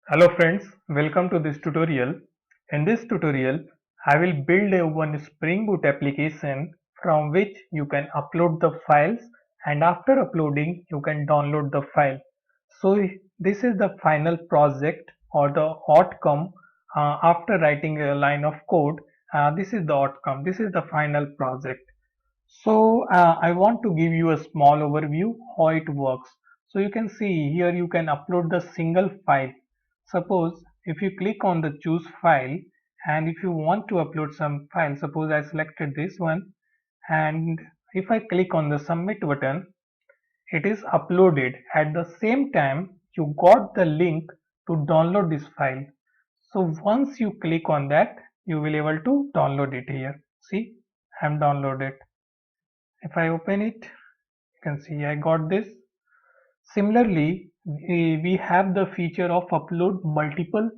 Hello friends, welcome to this tutorial. In this tutorial, I will build a one Spring Boot application from which you can upload the files, and after uploading you can download the file. So this is the final project or the outcome after writing a line of code. This is the outcome. This is the final project. So I want to give you a small overview how it works. So you can see here you can upload the single file. Suppose if you click on the choose file, and if you want to upload some file, suppose I selected this one, and if I click on the submit button, it is uploaded. At the same time you got the link to download this file. So once you click on that, you will able to download it here. See, I am downloaded. If I open it, you can see I got this. Similarly, we have the feature of upload multiple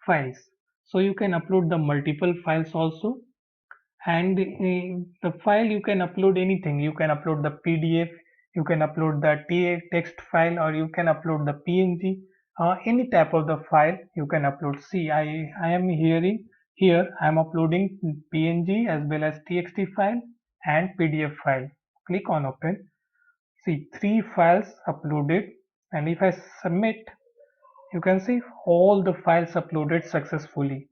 files. So you can upload the multiple files also, and the file you can upload anything. You can upload the PDF, you can upload the text file, or you can upload the PNG. Any type of the file you can upload. See, I am here I am uploading PNG as well as TXT file and PDF file. Click on open. See, three files uploaded, and if I submit, you can see all the files uploaded successfully.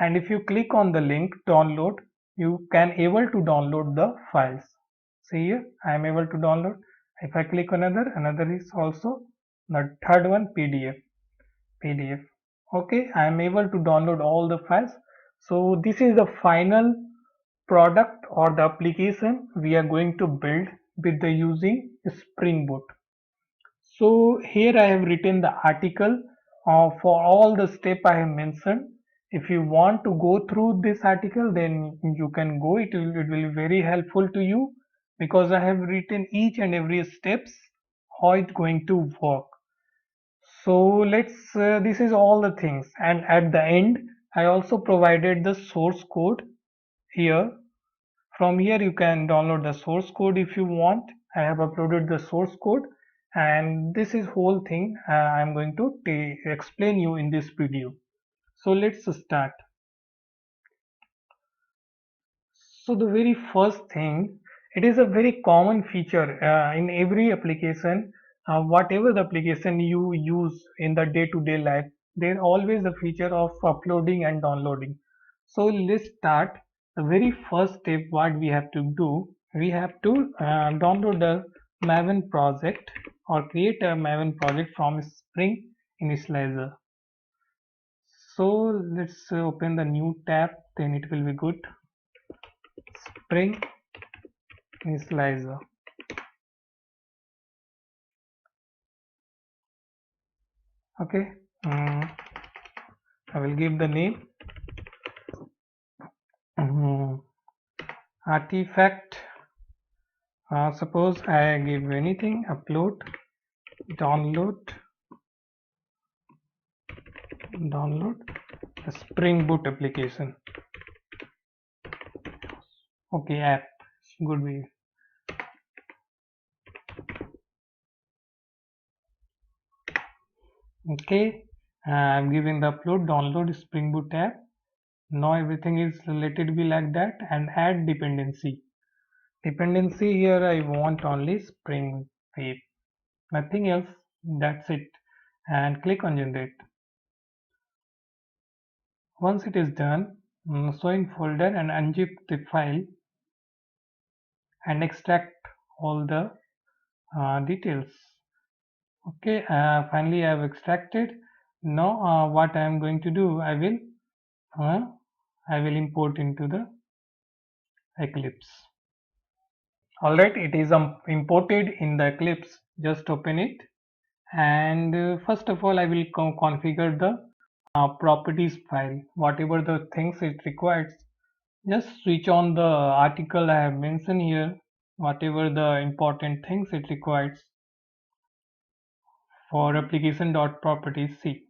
And if you click on the link download, you can able to download the files. See here, I am able to download. If I click another is also the third one, PDF. Okay, I am able to download all the files. So this is the final product or the application we are going to build with the using Spring Boot. So here I have written the article for all the step I have mentioned. If you want to go through this article, then you can go. It will be very helpful to you because I have written each and every steps how it's going to work. So this is all the things, and at the end I also provided the source code here. From here you can download the source code if you want. I have uploaded the source code, and this is whole thing I'm going to explain you in this video. So let's start. So the very first thing, it is a very common feature in every application. Whatever the application you use in the day-to-day life, there always a feature of uploading and downloading. So let's start. The very first step what we have to do, we have to download the Maven project or create a Maven project from Spring Initializer. So let's open the new tab, then it will be good. Spring Initializer. Okay, I will give the name artifact. Suppose I give anything, upload, download a Spring Boot application. Okay, app, good way. Okay, I'm giving the upload, download Spring Boot app. Now everything is related to be like that, and add dependency. Dependency here I want only Spring Web, nothing else. That's it, and click on generate. Once it is done, show in folder and unzip the file and extract all the details. Okay, finally I have extracted. Now what I am going to do, uh, I will import into the Eclipse. Alright, it is imported in the Eclipse. Just open it, and first of all I will configure the properties file. Whatever the things it requires, just switch on the article I have mentioned here, whatever the important things it requires for application.properties. See,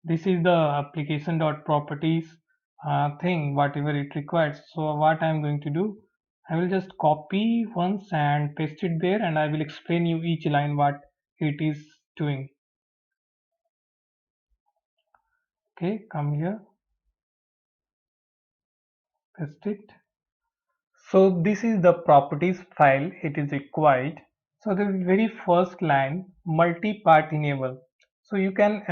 this is the application.properties thing, whatever it requires. So what I am going to do, I will just copy once and paste it there, and I will explain you each line what it is doing. Okay, come here, paste it. So this is the properties file it is required. So the very first line, multi-path enable. So you can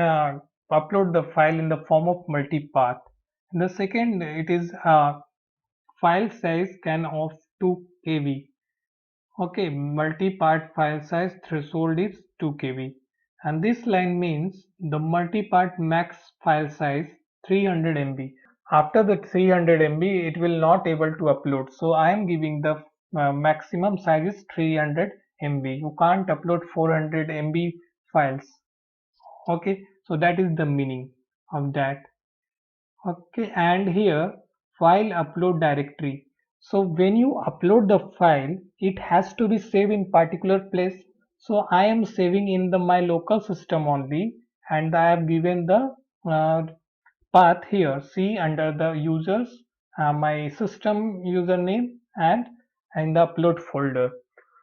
upload the file in the form of multi-path. The second, it is file size can of 2 KB. Okay, multi-part file size threshold is 2 KB. And this line means the multi-part max file size 300 MB. After the 300 MB, it will not able to upload. So I am giving the maximum size is 300 MB. You can't upload 400 MB files. Okay, so that is the meaning of that. Okay, and here file upload directory. So when you upload the file, it has to be saved in particular place. So I am saving in the my local system only, and I have given the path here. See under the users, my system username and in the upload folder.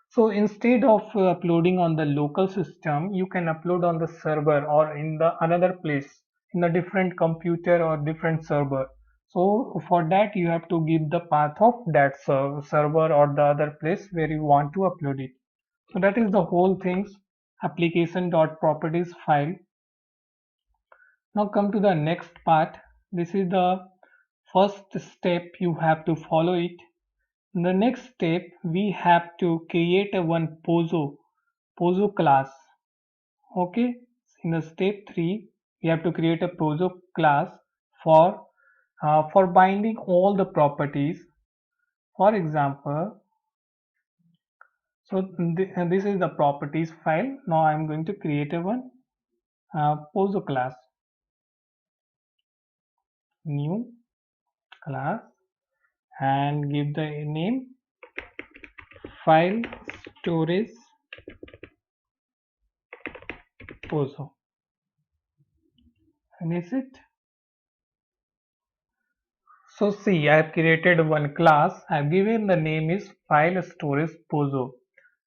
So instead of uploading on the local system, you can upload on the server or in the another place in a different computer or different server. So for that you have to give the path of that server or the other place where you want to upload it. So that is the whole things application.properties file. Now come to the next part. This is the first step, you have to follow it. In the next step, we have to create a one Pozo class. Okay, in the step 3, we have to create a Pozo class for binding all the properties. For example, so this is the properties file. Now I am going to create a one Pozo class, new class, and give the name file storage Pozo. Finish it. So see, I have created one class. I have given the name is file storage Pozo.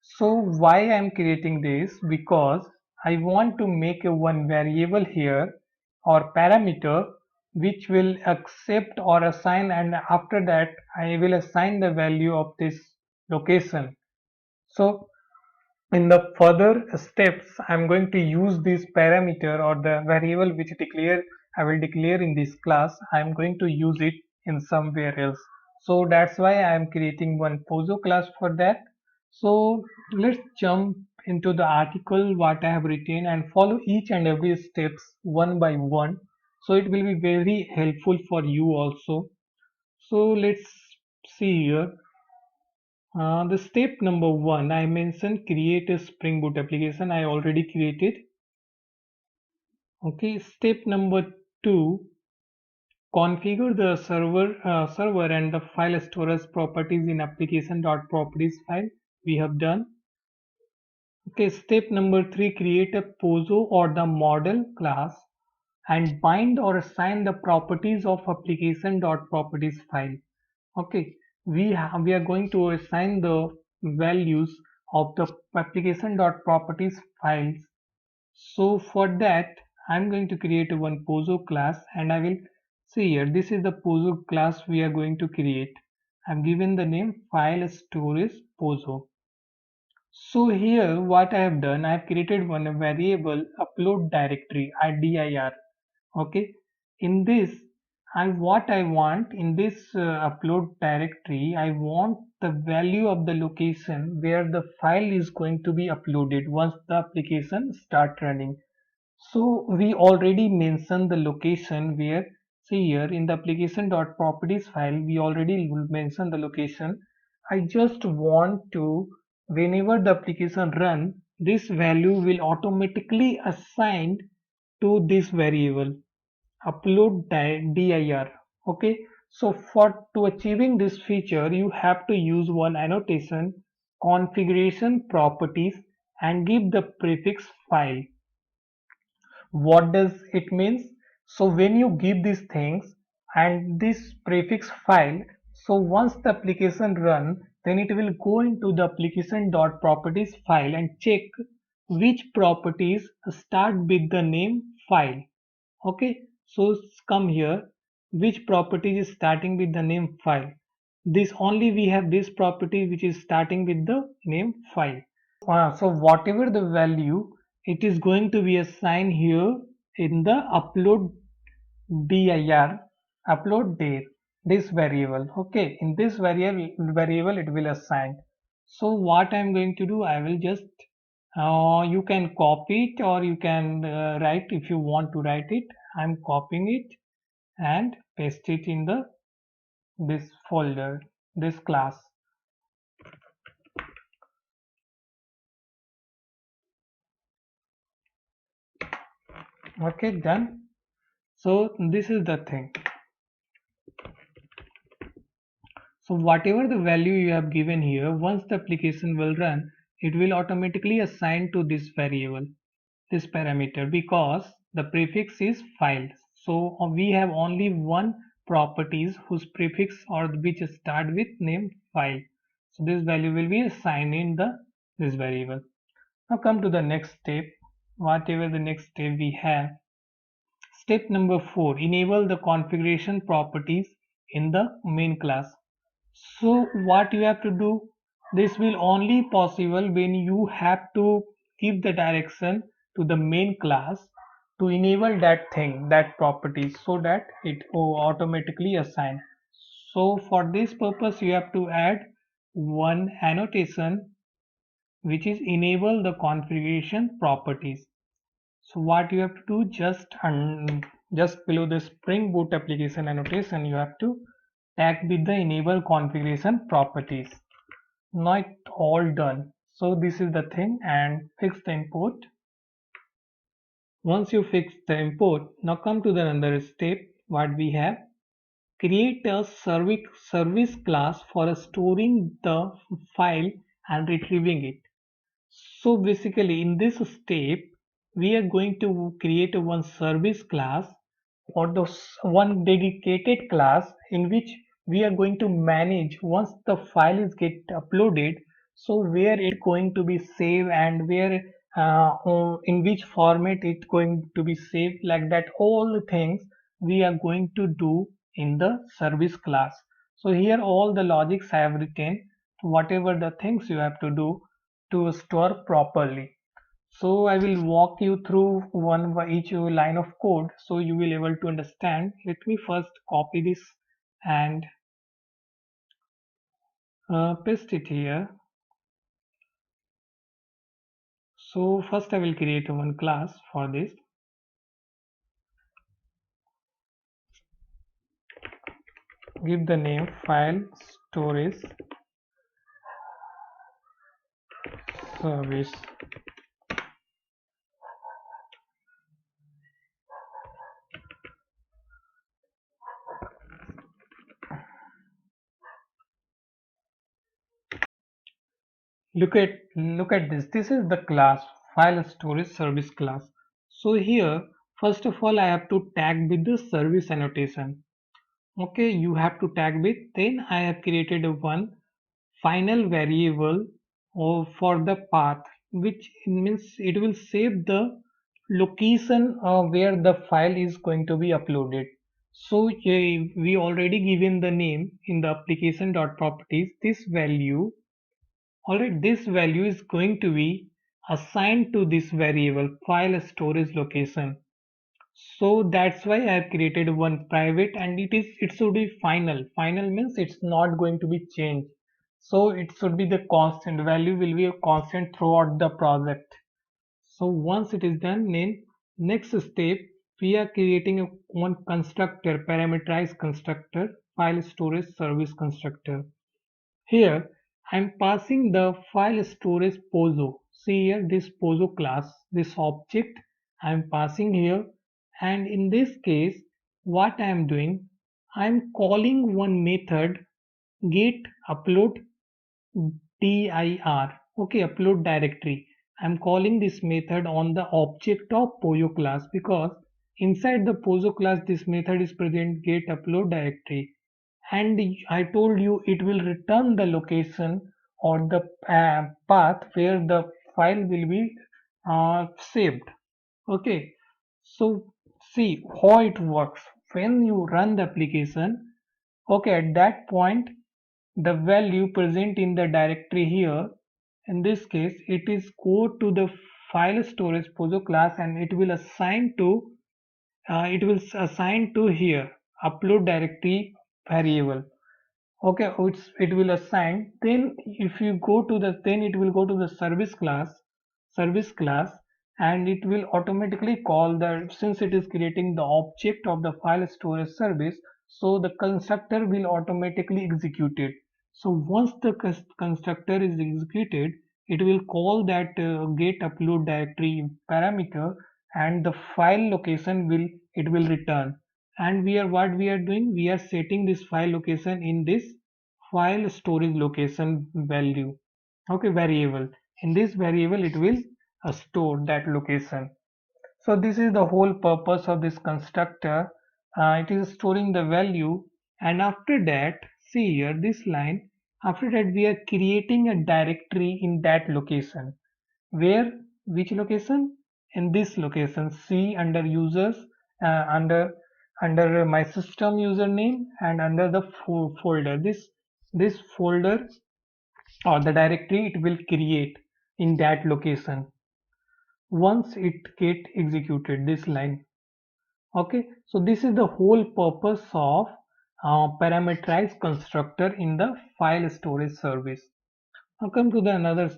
So why I am creating this? Because I want to make a one variable here or parameter which will accept or assign, and after that I will assign the value of this location. So in the further steps, I'm going to use this parameter or the variable which I will declare in this class. I'm going to use it in somewhere else. So that's why I'm creating one Pozo class for that. So let's jump into the article what I have written and follow each and every steps one by one. So it will be very helpful for you also. So let's see here. The step number 1, I mentioned create a Spring Boot application. I already created. Okay, step number 2, configure the server and the file storage properties in application.properties file. We have done. Okay, step number 3, create a Pozo or the model class and bind or assign the properties of application.properties file. Okay, we are going to assign the values of the application.properties files. So for that I'm going to create one Pozo class, and I will see here, this is the Pozo class we are going to create. I'm given the name file storage Pozo. So here what I have done, I have created one variable upload directory dir. Okay, in this what I want in this upload directory, I want the value of the location where the file is going to be uploaded once the application start running. So we already mentioned the location where, see here in the application.properties file, we already mentioned the location. I just want to, whenever the application run, this value will automatically assigned to this variable upload dir. Okay, so for to achieving this feature, you have to use one annotation configuration properties and give the prefix file. What does it means? So when you give these things and this prefix file, so once the application run, then it will go into the application.properties file and check which properties start with the name file. Okay, So come here, which property is starting with the name file. This only we have this property which is starting with the name file. So whatever the value, it is going to be assigned here in the upload dir, upload dir, this variable. Okay, in this variable it will assign. So what I'm going to do, I will just you can copy it or you can write if you want to write it. I'm copying it and paste it in the this folder, this class. Okay, done. So this is the thing. So whatever the value you have given here, once the application will run, it will automatically assign to this variable, this parameter, because the prefix is file. So we have only one properties whose prefix or which start with name file. So this value will be assigned in the this variable. Now come to the next step. Whatever the next step we have. Step number 4, enable the configuration properties in the main class. So what you have to do, this will only possible when you have to give the direction to the main class to enable that thing, that property, so that it will automatically assign. So for this purpose you have to add one annotation which is enable the configuration properties. So what you have to do, just below the Spring Boot application annotation, you have to tag with the enable configuration properties. Now it's all done. So this is the thing, and fix the import. Once you fix the import, now come to the another step. What we have, create a service class for storing the file and retrieving it. So basically in this step, we are going to create a one service class or the one dedicated class in which we are going to manage once the file is get uploaded. So where it going to be saved and where in which format it going to be saved, like that all the things we are going to do in the service class. So here all the logics I have written, whatever the things you have to do to store properly. So I will walk you through one by each line of code so you will able to understand. Let me first copy this and paste it here. So first I will create one class for this. Give the name file storage service. Look at this. This is the class file storage service class. So here first of all I have to tag with the service annotation. Okay, you have to tag with, then I have created a one final variable or for the path, which means it will save the location where the file is going to be uploaded. So we already given the name in the application.properties, this value. Alright, this value is going to be assigned to this variable file storage location. So that's why I have created one private, and it should be final. Final means it's not going to be changed. So it should be the constant value will be a constant throughout the project. So once it is done, then next step we are creating a one constructor, parameterized constructor, file storage service constructor. Here I'm passing the file storage POSO. See here this POSO class, this object I'm passing here, and in this case what I am doing, I am calling one method get upload dir. Okay, upload directory. I am calling this method on the object of POSO class because inside the POSO class this method is present get upload directory, and I told you it will return the location or the path where the file will be saved. Okay, so see how it works. When you run the application, okay, at that point the value present in the directory here, in this case it is go to the file storage Pojo class, and it will assign to here upload directory variable. Okay, it will assign. Then if you go to the then it will go to the service class, and it will automatically call the, since it is creating the object of the file storage service, so the constructor will automatically execute it. So once the constructor is executed, it will call that get upload directory parameter, and the file location will return. And what we are doing, we are setting this file location in this file storage location value, okay, variable. In this variable it will store that location. So this is the whole purpose of this constructor. It is storing the value, and after that, see here this line, after that we are creating a directory in that location. Where? Which location? In this location, C, under users, under my system username, and under the folder, this folder or the directory it will create in that location once it get executed, this line. Okay, so this is the whole purpose of parameterized constructor in the file storage service. Now come to the another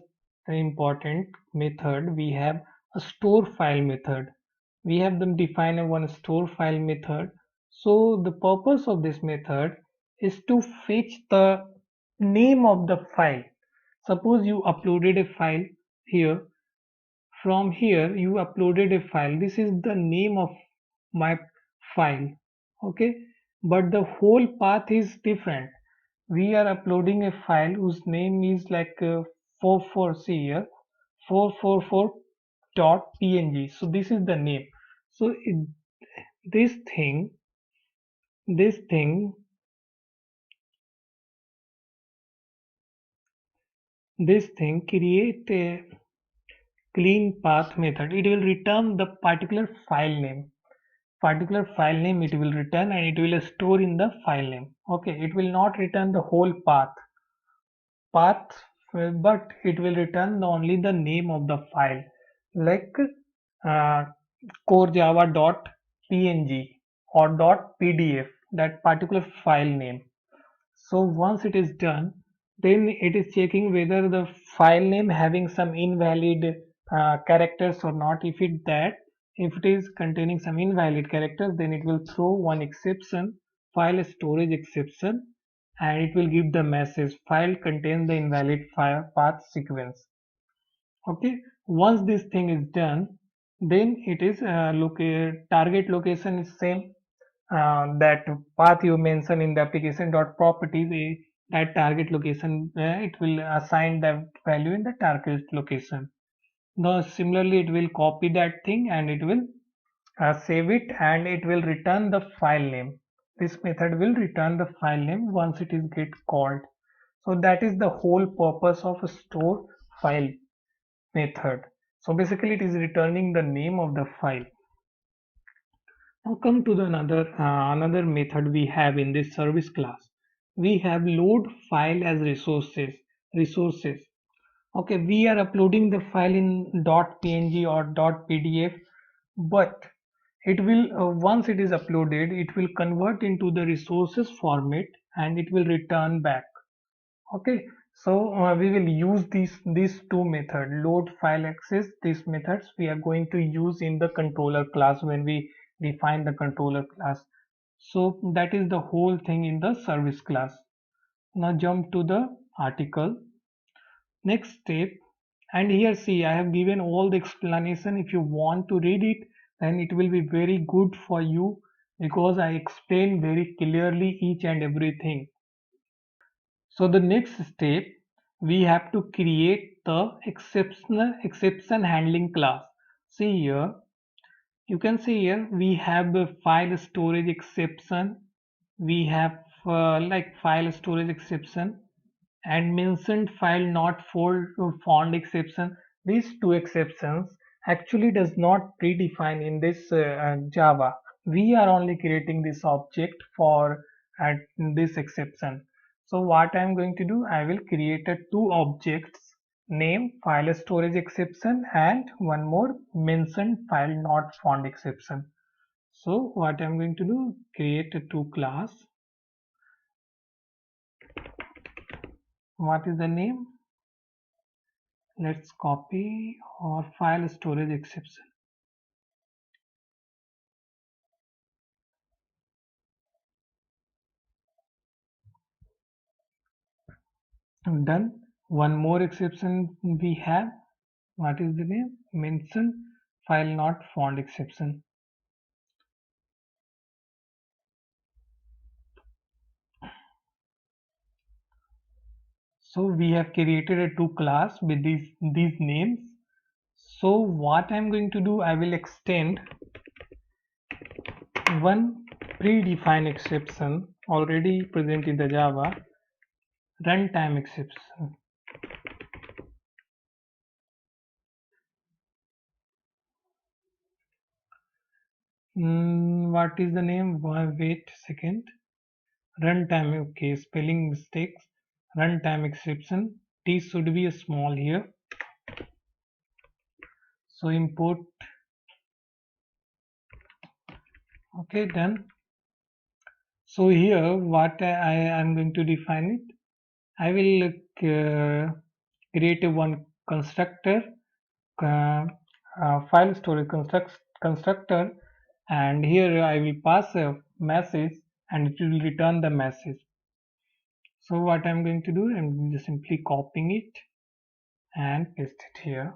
important method. We have a store file method. We have them define a one store file method. So the purpose of this method is to fetch the name of the file. Suppose you uploaded a file here. From here you uploaded a file. This is the name of my file. Okay, but the whole path is different. We are uploading a file whose name is like 44, see here, 444.png. So this is the name. So this thing this thing this thing create a clean path method. It will return the particular file name it will return, and it will store in the file name. Okay, it will not return the whole path, but it will return only the name of the file, like uh, corejava.png or .pdf, that particular file name. So once it is done, then it is checking whether the file name having some invalid characters or not. If it is containing some invalid characters, then it will throw one exception, file storage exception, and it will give the message file contains the invalid file path sequence. Okay, once this thing is done, then it is target location is same, that path you mention in the application dot properties, that target location, it will assign the value in the target location. Now similarly it will copy that thing, and it will save it, and it will return the file name. This method will return the file name once it is get called. So that is the whole purpose of a store file method. So basically it is returning the name of the file. Now come to the another method we have in this service class. We have load file as resources. Okay, we are uploading the file in .png or .pdf, but it will once it is uploaded, it will convert into the resources format, and it will return back. Okay, so we will use these two method, load file access. These methods we are going to use in the controller class when we define the controller class. So that is the whole thing in the service class. Now jump to the article. Next step, and here see I have given all the explanation. If you want to read it, then it will be very good for you, because I explain very clearly each and everything. So the next step, we have to create the exception handling class. See here, you can see here we have the file storage exception. We have like file storage exception and mentioned file not found exception. These two exceptions actually does not predefine in this Java. we are only creating this object for at this exception. So what I am going to do, I will create a two objects, name file storage exception and one more mentioned file not found exception. So what I'm going to do, create a two class. What is the name? Let's copy or file storage exception. Done. One more exception we have. What is the name? Mention file not found exception. So we have created a two class with these names. So what I'm going to do, I will extend one predefined exception already present in the Java, runtime exception. What is the name? Wait a second. Runtime, okay, spelling mistakes. Runtime exception. T should be a small here. So import. Okay, done. So here, what I am going to define it. I will create a one constructor, file storage constructor, and here I will pass a message and it will return the message. So what I'm going to do, I'm just simply copying it and paste it here.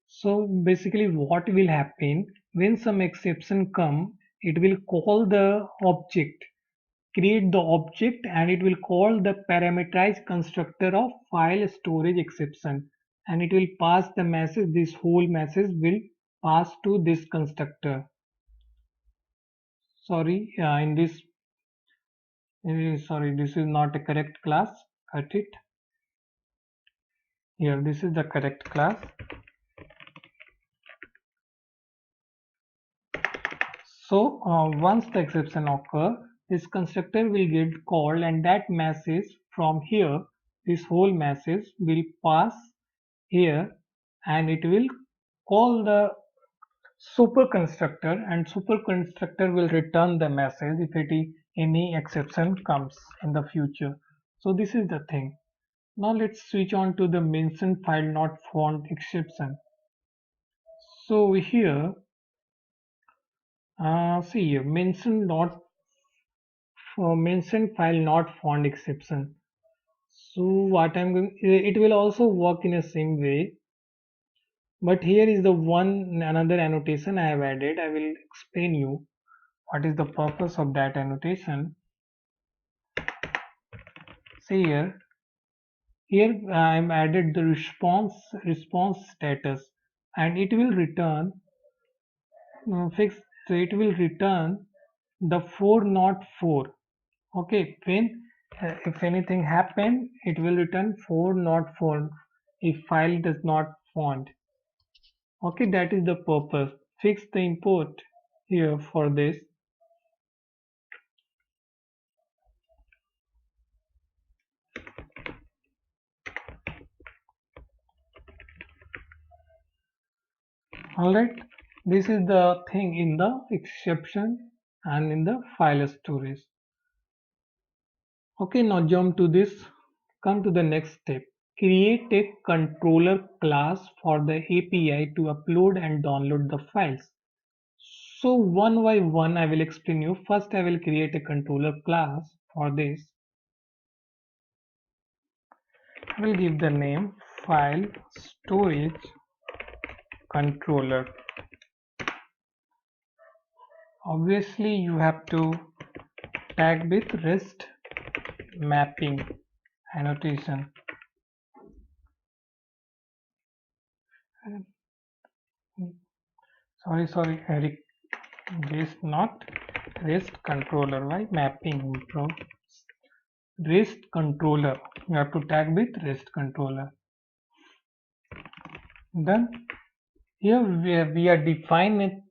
So basically what will happen when some exception come, it will call the object, create the object, and it will call the parameterized constructor of file storage exception, and it will pass the message. This whole message will pass to this constructor. Sorry, in this sorry, this is not a correct class. Cut it. Here, this is the correct class. So once the exception occur, this constructor will get called, and that message from here, this whole message will pass here, and it will call the super constructor, and super constructor will return the message if any exception comes in the future. So this is the thing. Now let's switch on to the mention file not found exception. So here, see here, mention file not found exception. So what I'm going, it will also work in the same way, but here is the another annotation I have added. I will explain you what is the purpose of that annotation. See here I'm added the response status, and it will return fixed. So it will return the 404. Okay, when if anything happen, it will return 404 if file does not found. Okay, that is the purpose. Fix the import here for this. Alright, this is the thing in the exception and in the file storage. Okay, now jump to this. Come to the next step. Create a controller class for the API to upload and download the files. So one by one I will explain you. First I will create a controller class for this. I will give the name file storage controller. Obviously you have to tag with REST mapping annotation. Sorry, Eric. This not REST controller. Why mapping, bro? REST controller. You have to tag with REST controller. Done. Here we are defining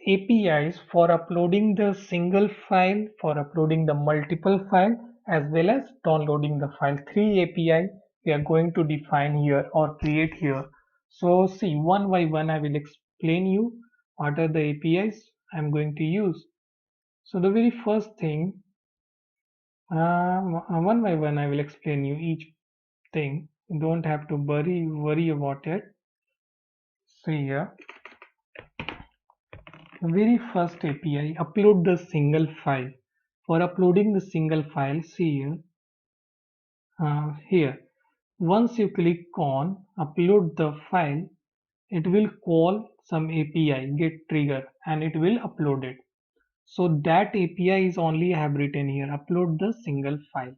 APIs for uploading the single file, for uploading the multiple file, as well as downloading the file. Three API we are going to define here or create here. So see, one by one I will explain you what are the APIs I'm going to use. So the very first thing, one by one I will explain you each thing. You don't have to worry about it. See here, the very first API, upload the single file. For uploading the single file, see here, here. Once you click on upload the file, it will call some API get trigger and it will upload it. So that API is only I have written here, upload the single file.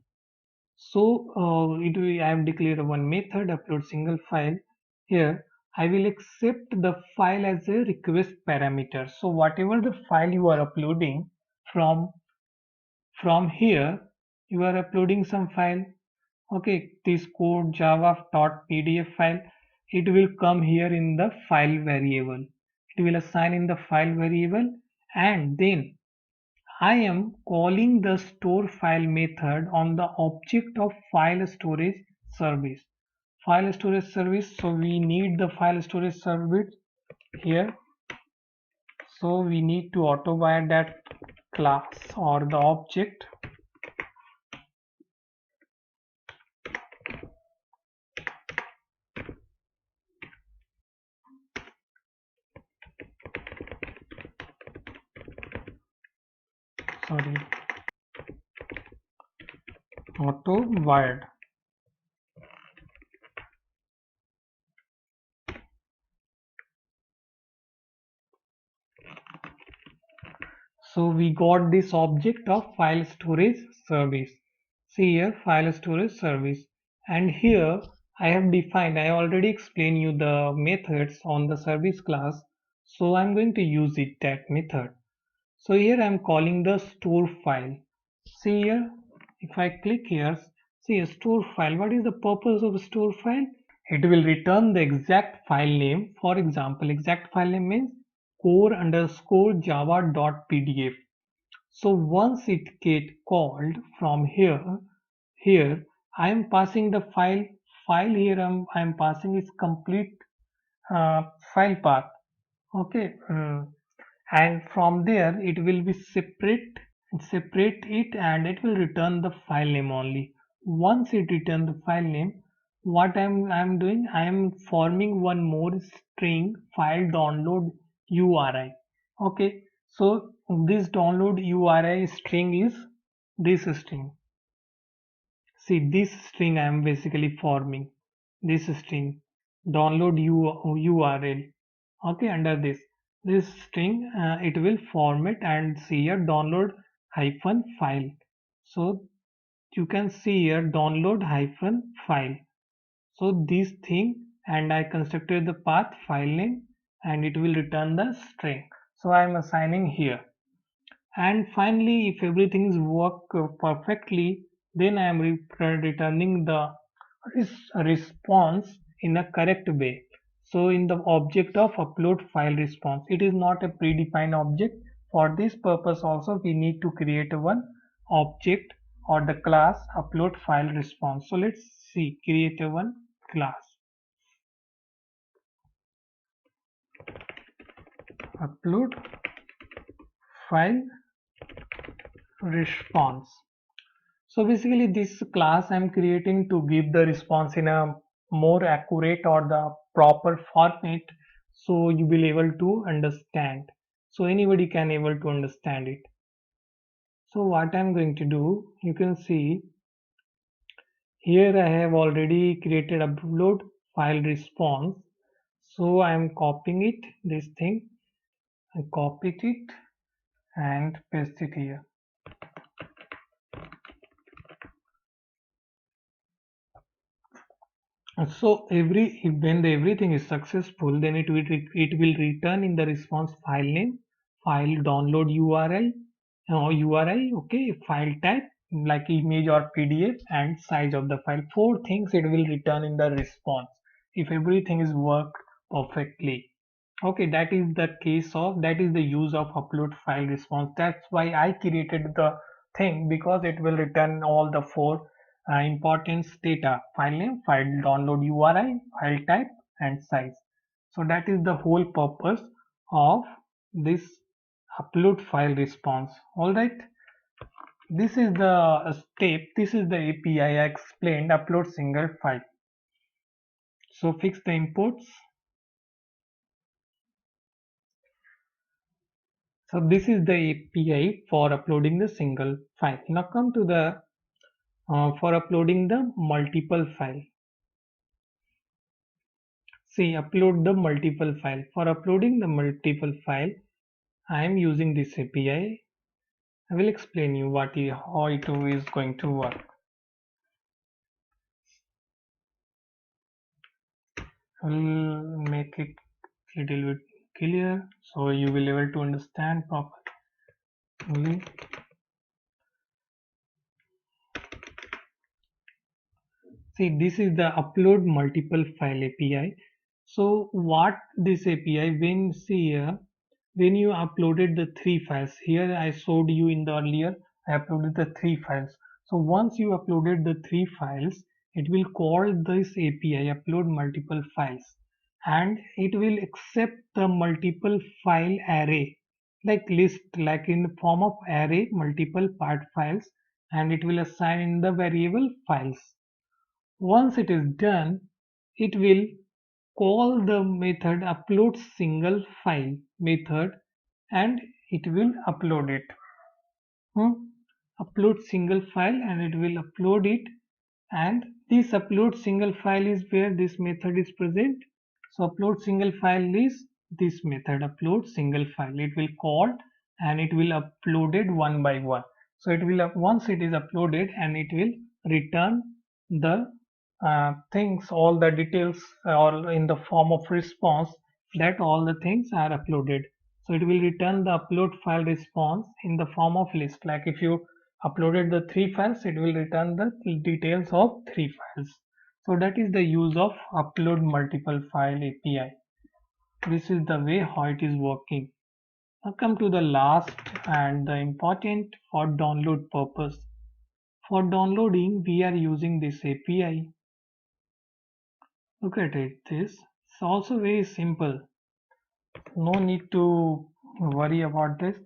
So I have declared one method upload single file. Here I will accept the file as a request parameter. So whatever the file you are uploading from here, you are uploading some file. Okay, this code java.pdf file, it will come here in the file variable. It will assign in the file variable, and then I am calling the store file method on the object of file storage service. File storage service, so we need the file storage service here. So we need to auto bind that class or the object. Sorry, auto wired. So we got this object of file storage service. See here, file storage service, and here I have defined, I already explained you the methods on the service class, so I'm going to use it, that method. So here I'm calling the store file. See here, if I click here, see a store file. What is the purpose of a store file? It will return the exact file name. For example, exact file name means core underscore java.pdf. So once it get called from here I am passing the file here. I'm passing its complete file path. Okay, and from there it will be separate it, and it will return the file name only. Once it return the file name, what I'm doing, I am forming one more string file download URI. Okay, so this download URI string is this string. See, this string I am basically forming, this string download URL. Okay, under this string it will format and see here download hyphen file. So you can see here download hyphen file. So this thing, and I constructed the path file name, and it will return the string. So I am assigning here, and finally if everything is work perfectly, then I am returning the response in a correct way. So in the object of upload file response, it is not a predefined object. For this purpose also we need to create one object or the class upload file response. So let's see, create a one class upload file response. So basically this class I'm creating to give the response in a more accurate or the proper format, so you will able to understand. So anybody can able to understand it. So what I'm going to do, you can see here I have already created upload file response. So I'm copying it, this thing. I copied it and paste it here. So when everything is successful, then it will return in the response file name, file download URL or URI, okay, file type like image or PDF, and size of the file. Four things it will return in the response if everything is worked perfectly. Okay, that is the use of upload file response. That's why I created the thing, because it will return all the four importance data: file name, file download URI, file type, and size. So that is the whole purpose of this upload file response. All right. This is the step. This is the API I explained. Upload single file. So fix the imports. So this is the API for uploading the single file. Now come to the for uploading the multiple file. See, upload the multiple file. For uploading the multiple file, I am using this API. I will explain you how it is going to work. I will make it little bit clear so you will able to understand properly. See, this is the upload multiple file API. So what this API, when see here, when you uploaded the three files, here I showed you in the earlier, I uploaded the three files. So once you uploaded the three files, it will call this API upload multiple files, and it will accept the multiple file array, like list, like in the form of array multiple part files, and it will assign in the variable files. Once it is done, it will call the method upload single file method, and it will upload it. Upload single file, and it will upload it, and this upload single file is where this method is present. So upload single file is this method upload single file. It will call and it will upload it one by one. So it will once it is uploaded, and it will return the things, all the details, or in the form of response, that all the things are uploaded. So it will return the upload file response in the form of list. Like if you uploaded the three files, it will return the details of three files. So that is the use of upload multiple file API. This is the way how it is working. Now come to the last and the important for download purpose. For downloading, we are using this API. Look at it. This is also very simple. No need to worry about this.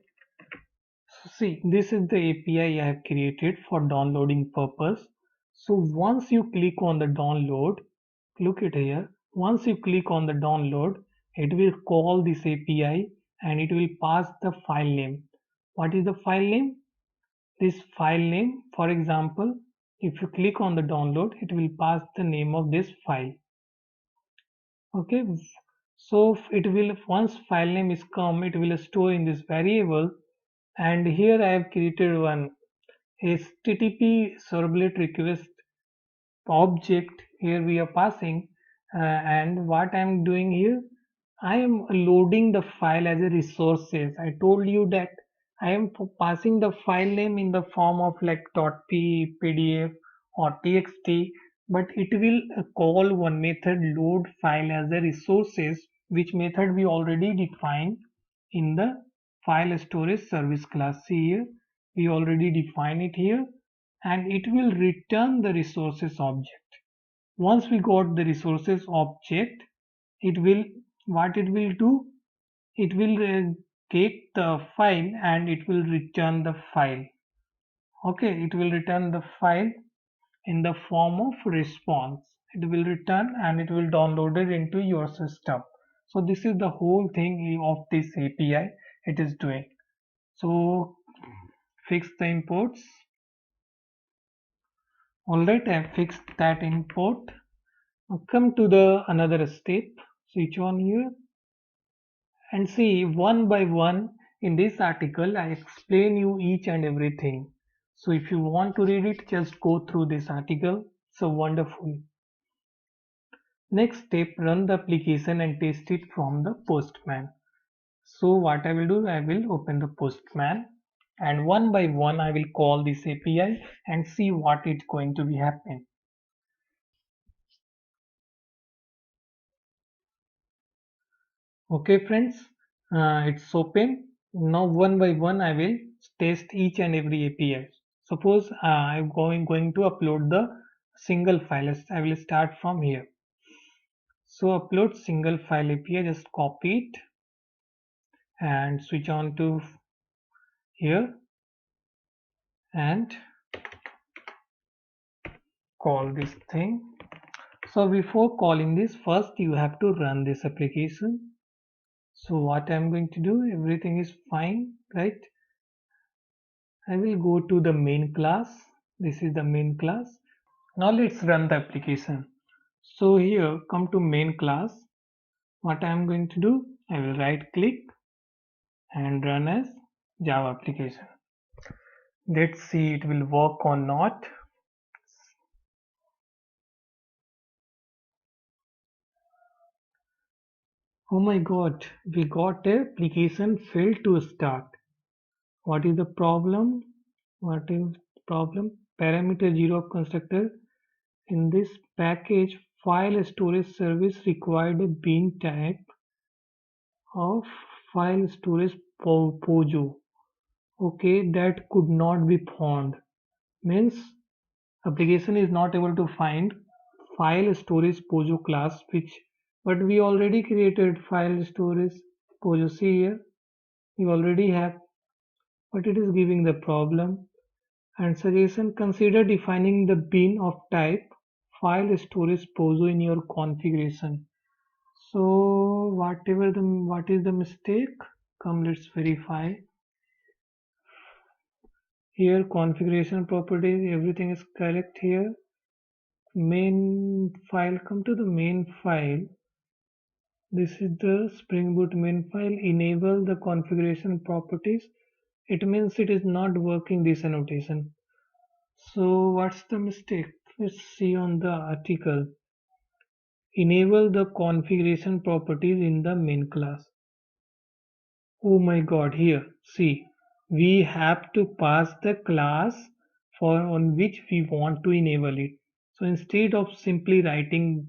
So see, this is the API I have created for downloading purpose. So once you click on the download, look at here. Once you click on the download, it will call this API, and it will pass the file name. What is the file name? This file name, for example, if you click on the download, it will pass the name of this file. Okay, so it will, once file name is come, it will store in this variable. And here I have created one HTTP servlet request object. Here we are passing, and what I am doing here, I am loading the file as a resources. I told you that I am passing the file name in the form of like .p, PDF or txt, but it will call one method load file as a resources, which method we already defined in the file storage service class. See here, we already define it here, and it will return the resources object. Once we got the resources object, it will, what it will do, it will get the file, and it will return the file. Okay, it will return the file in the form of response. It will return, and it will download it into your system. So this is the whole thing of this API it is doing. So fix the imports. Alright, I have fixed that import. Now come to the another step. Switch on here and see one by one. In this article I explain you each and everything. So if you want to read it, just go through this article. So wonderful. Next step, run the application and test it from the Postman. So what I will do, I will open the Postman, and one by one I will call this API and see what it's going to be happening. Okay friends, it's open. Now one by one I will test each and every API. Suppose I'm going to upload the single file. I will start from here. So upload single file API, just copy it and switch on to here and call this thing. So before calling this, first you have to run this application. So what I'm going to do, everything is fine, right? I will go to the main class. This is the main class. Now let's run the application. So here come to main class. What I am going to do, I will right click and run as Java application. Let's see it will work or not. Oh my god, we got a application failed to start. What is the problem? What is the problem? Parameter 0 of constructor. In this package, file storage service required a bean type of file storage POJO. Okay, that could not be found. Means application is not able to find file storage POJO class, which but we already created file storage POJO. See here, we already have, but it is giving the problem. And suggestion, consider defining the bin of type file storage POJO in your configuration. So what is the mistake? Come, let's verify. Here configuration properties, everything is correct here. Main file, come to the main file. This is the Spring Boot main file. Enable the configuration properties. It means it is not working, this annotation. So what's the mistake? Let's see on the article. Enable the configuration properties in the main class. Oh my god, here, see, we have to pass the class for on which we want to enable it. So instead of simply writing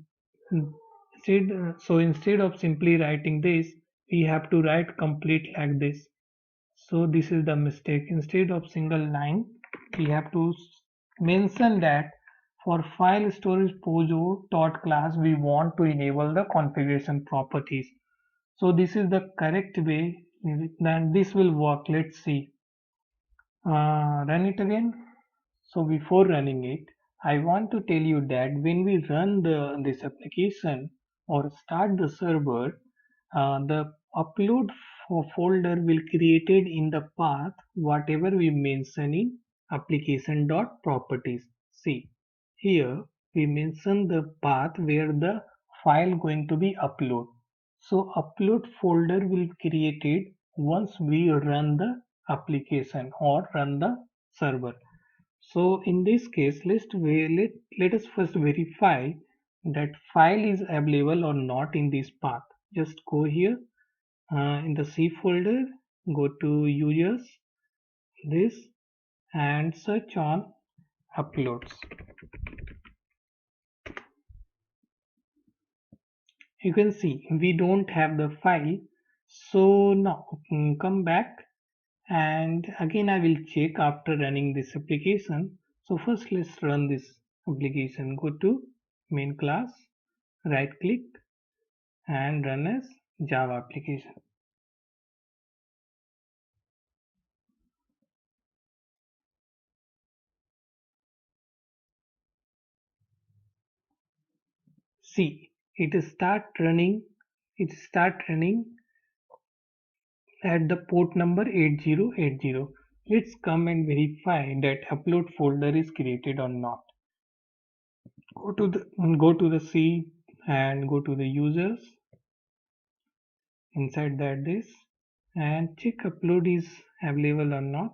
instead of simply writing this, we have to write complete like this. So this is the mistake. Instead of single line, we have to mention that for file storage POJO dot class we want to enable the configuration properties. So this is the correct way, then this will work. Let's see. Run it again. So before running it, I want to tell you that when we run this application or start the server, the upload folder will created in the path whatever we mention in application.properties. See, here we mention the path where the file going to be upload. So upload folder will created once we run the application or run the server. So in this case, let us first verify that file is available or not in this path. Just go here in the C folder, go to users, this, and search on uploads. You can see we don't have the file. So now come back and again I will check after running this application. So first let's run this application. Go to main class, right click and run as Java application. See, it start running at the port number 8080. Let's come and verify that upload folder is created or not. Go to the C and go to the users. Inside that this and check upload is available or not.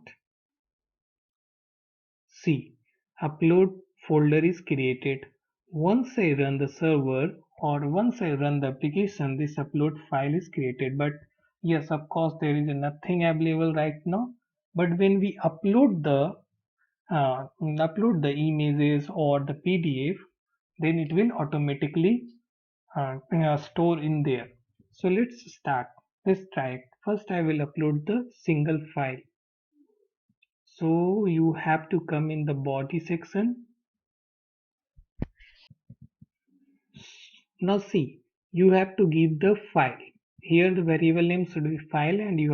See, upload folder is created. Once I run the server or once I run the application, this upload file is created. But yes, of course, there is nothing available right now. But when we upload the images or the PDF, then it will automatically store in there. So let's start. Let's try it. First I will upload the single file. So you have to come in the body section. Now see, you have to give the file. Here the variable name should be file, and you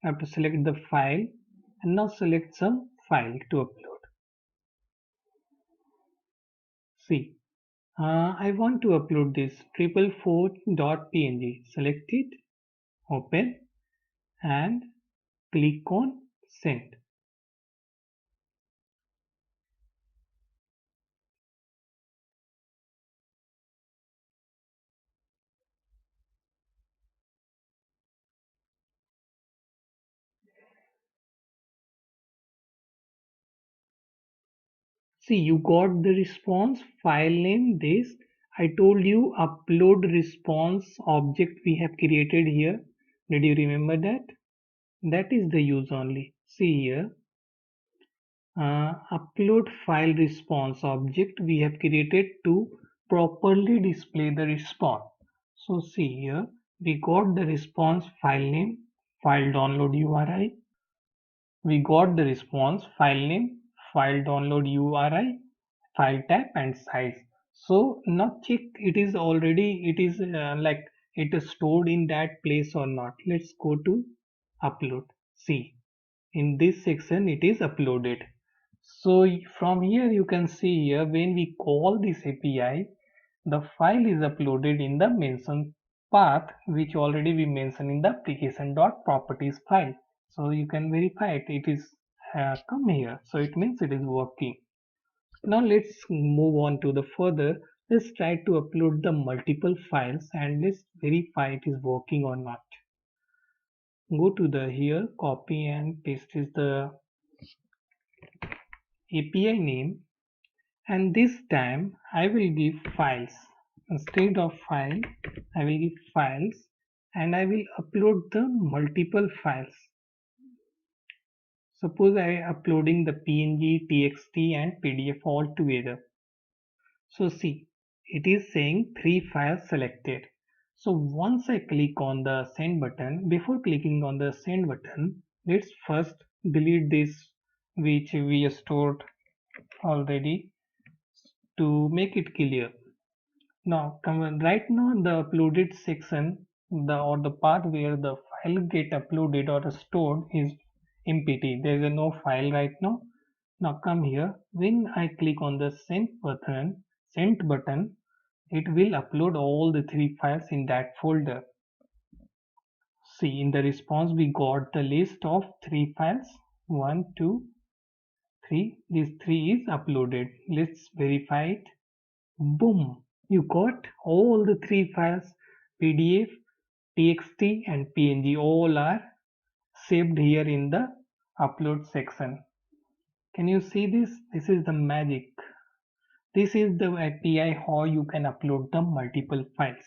have to select the file, and now select some file to upload. See, I want to upload this 444.png. Select it, open, and click on send. See, you got the response file name this. I told you upload response object we have created here. Did you remember that? That is the use only. See here, upload file response object we have created to properly display the response. So see here, we got the response file name, file download URI. We got the response file name, file download URI, file type and size. So now check it is like it is stored in that place or not. Let's go to upload. See, in this section it is uploaded. So from here you can see here when we call this API, the file is uploaded in the mentioned path which already we mentioned in the application.properties file. So you can verify it is come here. So it means it is working. Now let's move on to the further. Let's try to upload the multiple files and let's verify it is working or not. Go to the here, copy and paste is the API name, and this time I will give files. Instead of file, I will give files and I will upload the multiple files. Suppose I am uploading the PNG, TXT and PDF all together. So see, it is saying 3 files selected. So once I click on the send button, before clicking on the send button, let's first delete this which we stored already to make it clear. Now right now the uploaded section or the path where the file get uploaded or stored is empty. There is no file right now. Now come here. When I click on the send button, it will upload all the 3 files in that folder. See, in the response we got the list of 3 files. 1, 2, 3. This 3 is uploaded. Let's verify it. Boom! You got all the 3 files, PDF, TXT and PNG, all are saved here in the upload section. Can you see this? This is the magic. This is the API how you can upload the multiple files.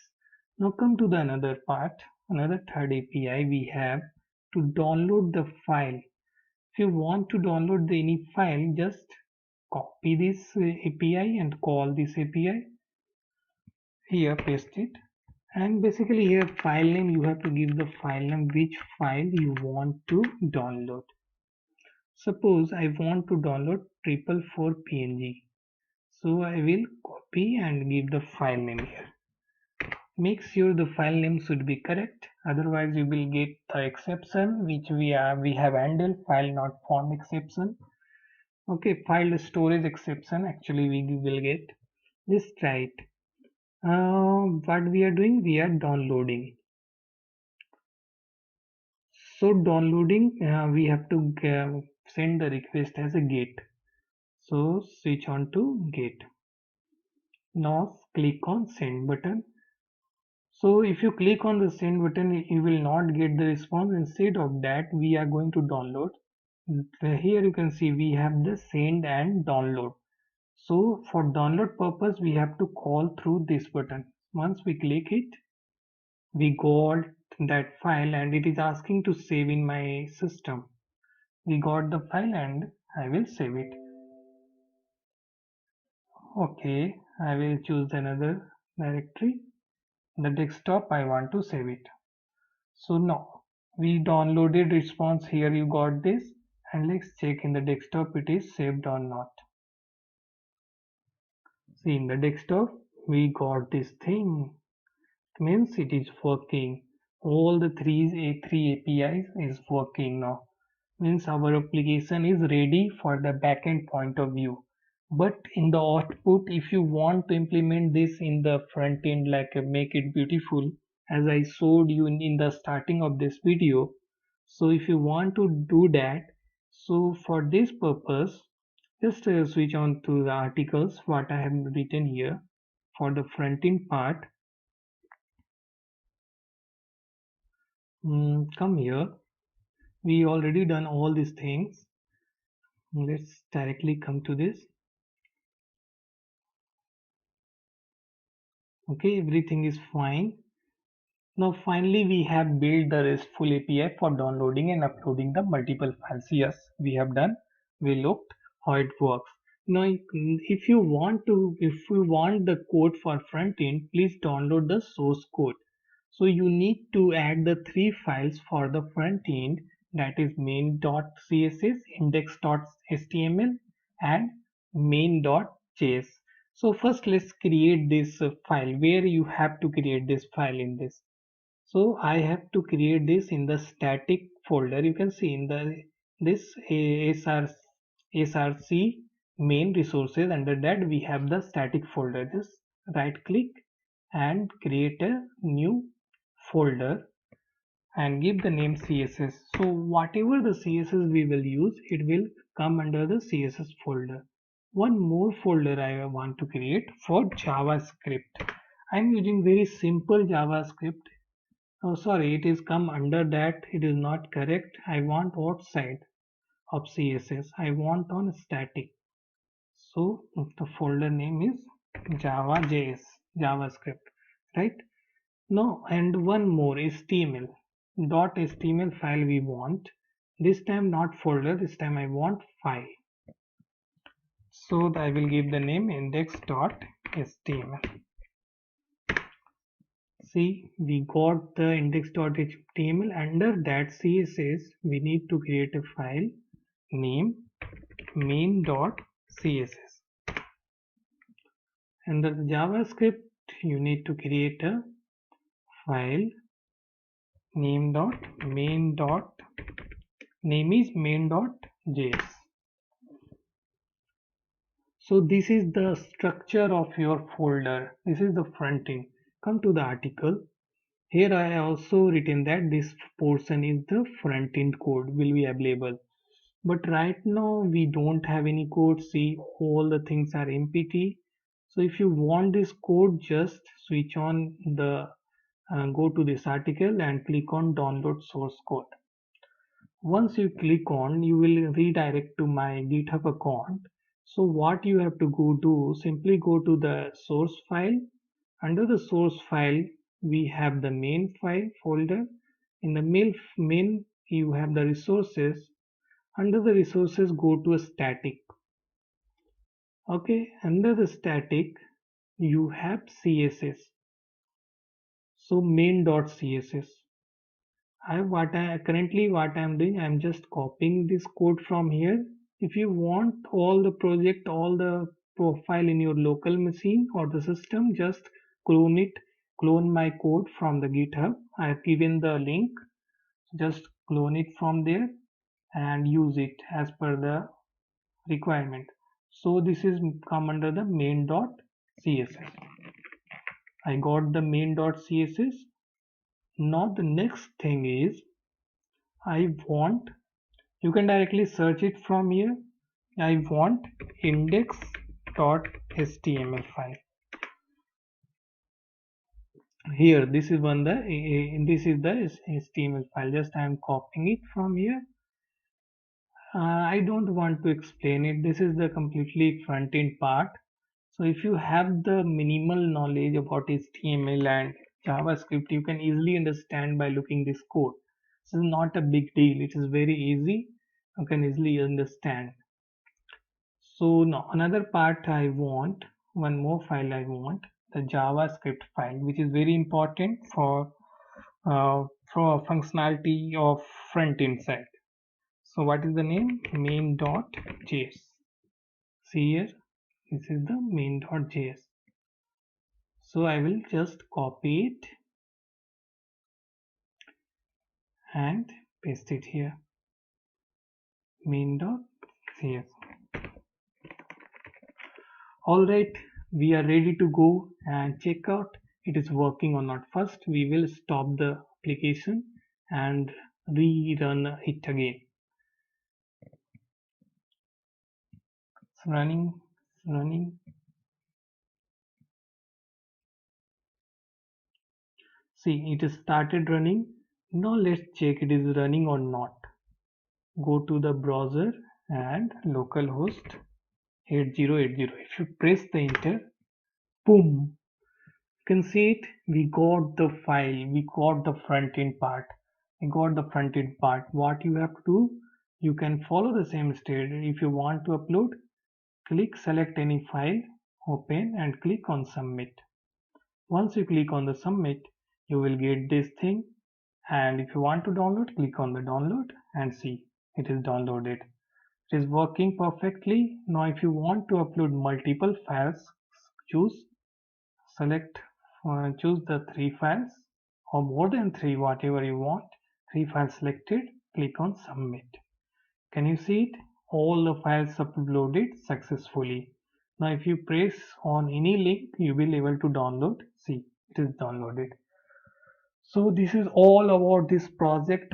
Now come to the another part, another third API we have to download the file. If you want to download any file, just copy this API and call this API. Here paste it, and basically here file name you have to give the file name which file you want to download. Suppose I want to download 444 PNG, so I will copy and give the file name here. Make sure the file name should be correct, otherwise you will get the exception which we have handled, file not found exception. Okay, file storage exception actually we will get. Let's try it. What we are doing, we are downloading. So downloading, we have to send the request as a GET. So switch on to GET. Now click on send button. So if you click on the send button, you will not get the response. Instead of that, we are going to download. Here you can see we have the send and download. So for download purpose, we have to call through this button. Once we click it, we got that file and it is asking to save in my system. We got the file and I will save it. Okay, I will choose another directory. the desktop I want to save it. So now we downloaded response, here you got this, and let's check in the desktop it is saved or not. See, in the desktop we got this thing, it means it is working. All the three APIs is working now. Means our application is ready for the backend point of view. But in the output, if you want to implement this in the front end, like make it beautiful, as I showed you in the starting of this video. So if you want to do that, so for this purpose, just switch on to the articles what I have written here for the front end part. Come here. We already done all these things. Let's directly come to this. Okay, everything is fine. Now finally we have built the RESTful API for downloading and uploading the multiple files. Yes, we have done. We looked how it works. Now if you want the code for front end, please download the source code. So you need to add the three files for the front end, that is main.css, index.html and main.js. So first let's create this file. Where you have to create this file in this. So I have to create this in the static folder. You can see in the this src main resources. Under that we have the static folder. Just right click and create a new folder and give the name CSS. So whatever the CSS we will use, it will come under the CSS folder. One more folder I want to create for JavaScript. I'm using very simple JavaScript. Oh, sorry, it is come under that. It is not correct. I want outside of CSS. I want on static. So the folder name is Java.js, JavaScript, right? No, and one more HTML. .html file we want. This time not folder. This time I want file. So I will give the name index.html. See, we got the index.html. Under that CSS we need to create a file name main.css. Under the JavaScript you need to create a file name is main.js. So this is the structure of your folder. This is the front end. Come to the article. Here I also written that this portion is the front end code will be available. But right now we don't have any code. See, all the things are empty. So if you want this code, just switch on the go to this article and click on download source code. Once you click on, you will redirect to my GitHub account. So what you have to go do, simply go to the source file. Under the source file we have the main file folder. In the main you have the resources. Under the resources go to a static. Okay, under the static you have CSS. So main.css. What I am doing, I am just copying this code from here. If you want all the project, all the profile in your local machine or the system, just clone my code from the GitHub. I have given the link. Just clone it from there and use it as per the requirement. So this is come under the main.css. I got the main.css. Now the next thing is I want, you can directly search it from here. I want index.html file. Here this is this is the HTML file. Just I am copying it from here. I don't want to explain it. This is the completely front end part. So if you have the minimal knowledge about HTML and JavaScript, you can easily understand by looking this code. This is not a big deal. It is very easy. You can easily understand. So now another part I want, one more file I want. the JavaScript file, which is very important uh, for functionality of front end side. So what is the name? Main.js. See here, this is the main.js. So I will just copy it and paste it here. Main.js. Alright, we are ready to go and check out it is working or not. First, we will stop the application and rerun it again. It's running. See, it has started running. Now let's check it is running or not. Go to the browser and localhost 8080. If you press the enter, boom, you can see it. We got the file, we got the front end part. What you have to do, you can follow the same step. If you want to upload, select any file, open and click on submit. Once you click on the submit, you will get this thing, and if you want to download, click on the download and see it is downloaded. It is working perfectly. Now if you want to upload multiple files, choose the 3 files or more than 3, whatever you want. 3 files selected, click on submit. Can you see it? All the files uploaded successfully. Now if you press on any link, you will be able to download. See, it is downloaded. So this is all about this project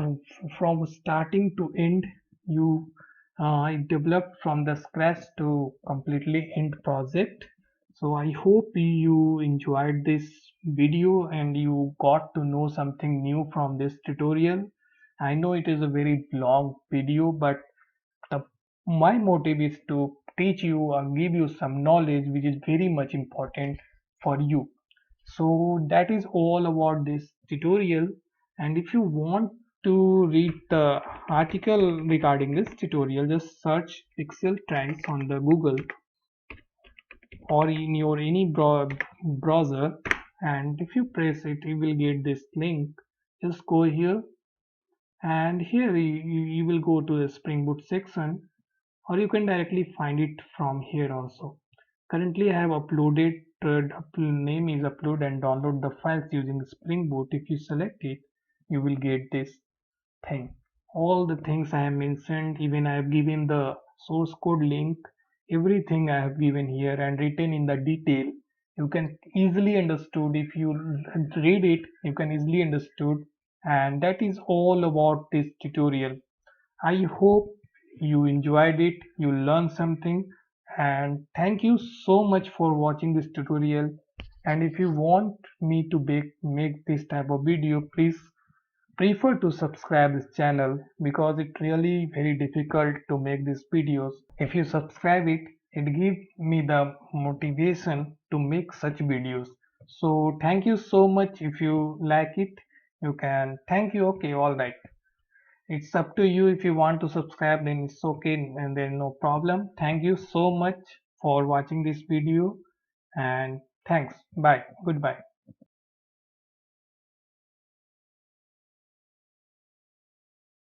from starting to end. You it developed from the scratch to completely end project. So I hope you enjoyed this video and you got to know something new from this tutorial. I know it is a very long video, but the, my motive is to teach you or give you some knowledge which is very much important for you. So that is all about this tutorial, and if you want to read the article regarding this tutorial, just search Pixel Trends on the Google or in your any browser, and if you press it, you will get this link. Just go here, and here you will go to the Spring Boot section, or you can directly find it from here also. Currently I have uploaded, name is upload and download the files using Spring Boot. If you select it, you will get this thing. All the things I have mentioned, even I have given the source code link, everything I have given here and written in the detail. You can easily understood. If you read it, you can easily understood, and that is all about this tutorial. I hope you enjoyed it, you learned something, and thank you so much for watching this tutorial. And if you want me to make this type of video, please prefer to subscribe this channel, because it really very difficult to make these videos. If you subscribe it, it gives me the motivation to make such videos. So thank you so much. If you like it, you can thank you. Okay, all right. It's up to you. If you want to subscribe, then it's okay and then no problem. Thank you so much for watching this video, and thanks. Bye. Goodbye.